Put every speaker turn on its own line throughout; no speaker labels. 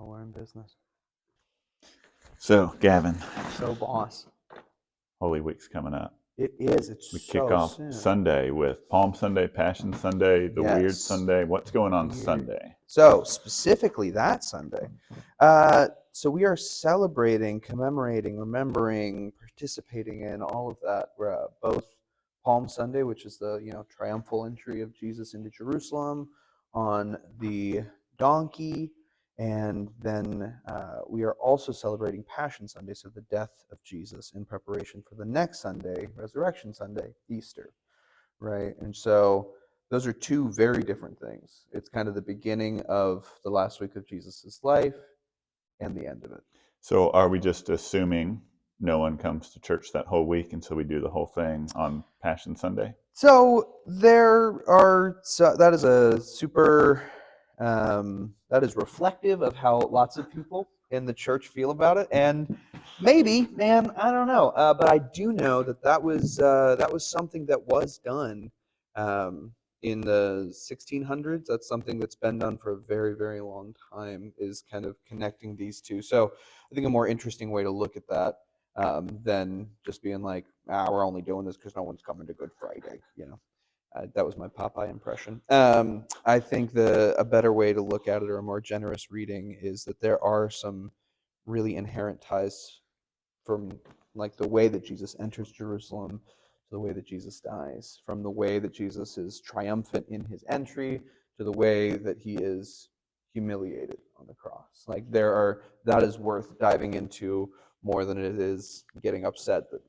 we're in business.
So, Gavin,
So, boss.
Holy Week's coming up.
It is. It's
We
so
kick off
soon.
Sunday with Palm Sunday, Passion Sunday, the Weird
Yes.
Sunday. What's going on
Weird.
Sunday?
So, specifically that Sunday. So we are celebrating, commemorating, remembering, participating in all of that. We're both Palm Sunday, which is the triumphal entry of Jesus into Jerusalem on the donkey, and then we are also celebrating Passion Sunday, so the death of Jesus, in preparation for the next Sunday, Resurrection Sunday, Easter, right? And so those are two very different things. It's kind of the beginning of the last week of Jesus's life and the end of it.
So, are we just assuming no one comes to church that whole week, and so we do the whole thing on Passion Sunday?
So that is a super, that is reflective of how lots of people in the church feel about it. And maybe, man, I don't know. But I do know that was something that was done in the 1600s. That's something that's been done for a very, very long time, is kind of connecting these two. So I think a more interesting way to look at that than just being like, we're only doing this because no one's coming to Good Friday. That was my Popeye impression. I think a better way to look at it, or a more generous reading, is that there are some really inherent ties from like the way that Jesus enters Jerusalem to the way that Jesus dies, from the way that Jesus is triumphant in his entry to the way that he is humiliated on the cross. Like that is worth diving into more than it is getting upset that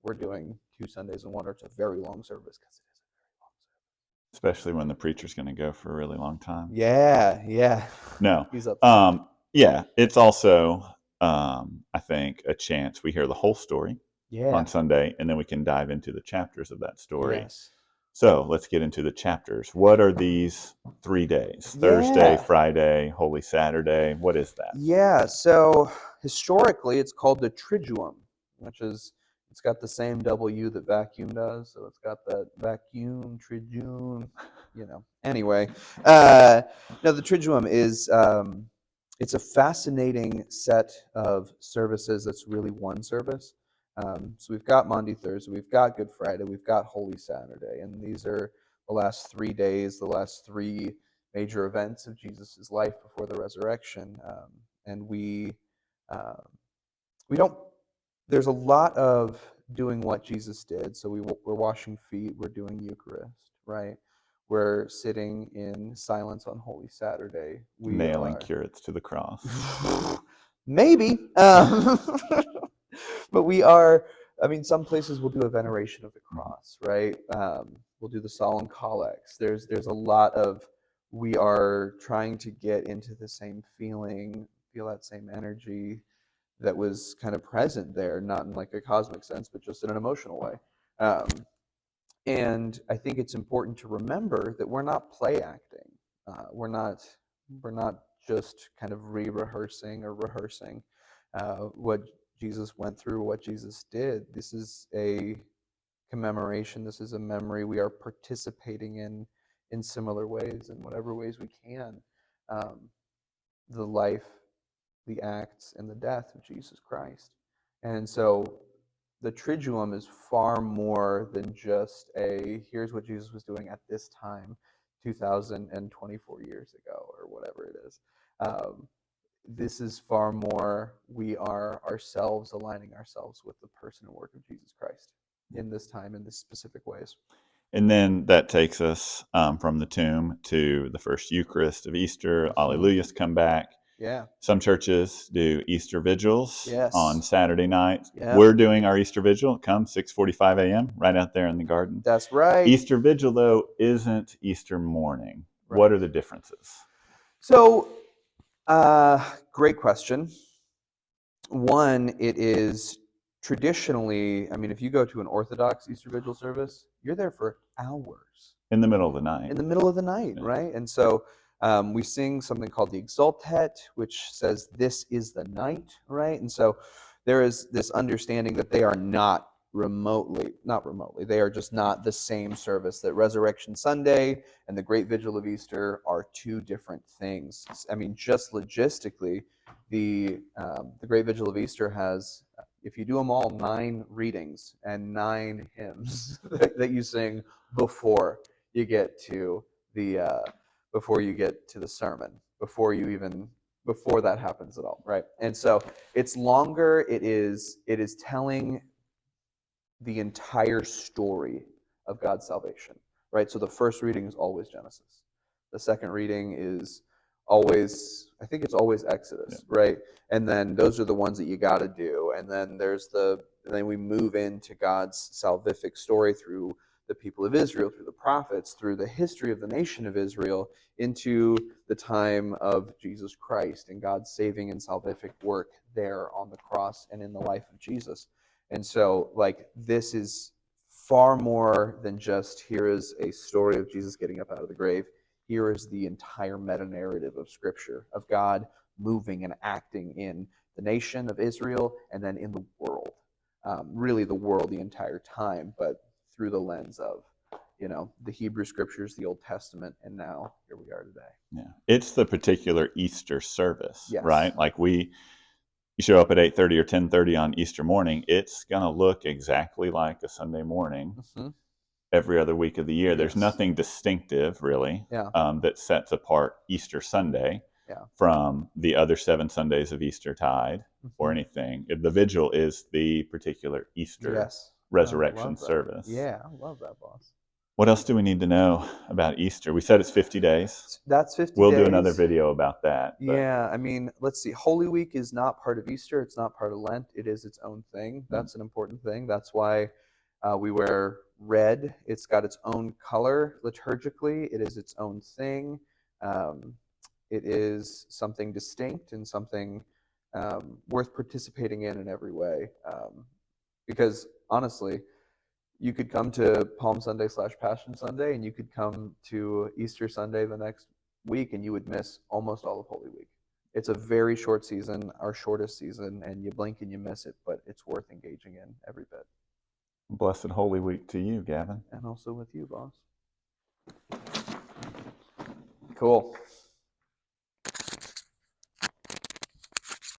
we're doing 2 Sundays in one, or it's a very long service, because it is a very long service.
Especially when the preacher's going to go for a really long time.
Yeah.
No.
He's upset.
Yeah, it's also, I think, a chance we hear the whole story on Sunday, and then we can dive into the chapters of that story.
Yes.
So let's get into the chapters. What are these 3 days? Thursday, Friday, Holy Saturday. What is that?
Yeah, so historically it's called the Triduum, which is, it's got the same W that vacuum does, so it's got that vacuum, Triduum, Anyway, no, the Triduum is, it's a fascinating set of services that's really one service. So we've got Maundy Thursday, we've got Good Friday, we've got Holy Saturday, and these are the last 3 days, the last 3 major events of Jesus' life before the resurrection. And we don't, there's a lot of doing what Jesus did. So we're washing feet, we're doing Eucharist, right? We're sitting in silence on Holy Saturday. We
nailing curates to the cross.
Maybe. But we are, some places will do a veneration of the cross, right? We'll do the solemn collects. There's a lot of, we are trying to get into the same feeling, feel that same energy that was kind of present there, not in like a cosmic sense, but just in an emotional way. And I think it's important to remember that we're not play acting. We're not just kind of rehearsing or rehearsing what Jesus went through, what Jesus did. This is a commemoration. This is a memory. We are participating in similar ways, in whatever ways we can, the life, the acts, and the death of Jesus Christ. And so the Triduum is far more than just here's what Jesus was doing at this time 2024 years ago, or whatever it is. This is far more, we are ourselves aligning ourselves with the person and work of Jesus Christ in this time, in this specific ways.
And then that takes us from the tomb to the first Eucharist of Easter. Alleluias come back.
Yeah.
Some churches do Easter vigils on Saturday night.
Yep.
We're doing our Easter vigil. Come 6:45 a.m. right out there in the garden.
That's right.
Easter vigil, though, isn't Easter morning. Right. What are the differences?
So, great question. One, it is traditionally, if you go to an Orthodox Easter vigil service, you're there for hours.
In the middle of the night.
In the middle of the night, yeah. Right? And so we sing something called the Exultet, which says, this is the night, right? And so there is this understanding that they are not not remotely, they are just not the same service. That Resurrection Sunday and the Great Vigil of Easter are two different things. I mean, just logistically, the Great Vigil of Easter has, if you do them all, 9 readings and 9 hymns that you sing before you get to the sermon, before that happens at all, right? And so it's longer. It is telling the entire story of God's salvation, right? So the first reading is always Genesis. The second reading is always, I think it's always Exodus, right? And then those are the ones that you got to do. And then then we move into God's salvific story through the people of Israel, through the prophets, through the history of the nation of Israel, into the time of Jesus Christ and God's saving and salvific work there on the cross and in the life of Jesus. And so, like, this is far more than just, here is a story of Jesus getting up out of the grave. Here is the entire meta-narrative of Scripture, of God moving and acting in the nation of Israel and then in the world. Really the world the entire time, but through the lens of, the Hebrew Scriptures, the Old Testament, and now here we are today.
Yeah, it's the particular Easter service,
Yes.
right? Like you show up at 8:30 or 10:30 on Easter morning, it's going to look exactly like a Sunday morning every other week of the year. There's nothing distinctive, really, that sets apart Easter Sunday from the other 7 Sundays of Eastertide or anything. The vigil is the particular Easter resurrection service.
Yeah, I love that, boss.
What else do we need to know about Easter? We said it's 50 days.
That's 50 days.
We'll do another video about that.
Yeah, I mean, let's see. Holy Week is not part of Easter. It's not part of Lent. It is its own thing. That's an important thing. That's why we wear red. It's got its own color liturgically. It is its own thing. It is something distinct and something worth participating in every way. Because honestly, you could come to Palm Sunday / Passion Sunday, and you could come to Easter Sunday the next week, and you would miss almost all of Holy Week. It's a very short season, our shortest season, and you blink and you miss it, but it's worth engaging in every bit.
Blessed Holy Week to you, Gavin.
And also with you, boss. Cool.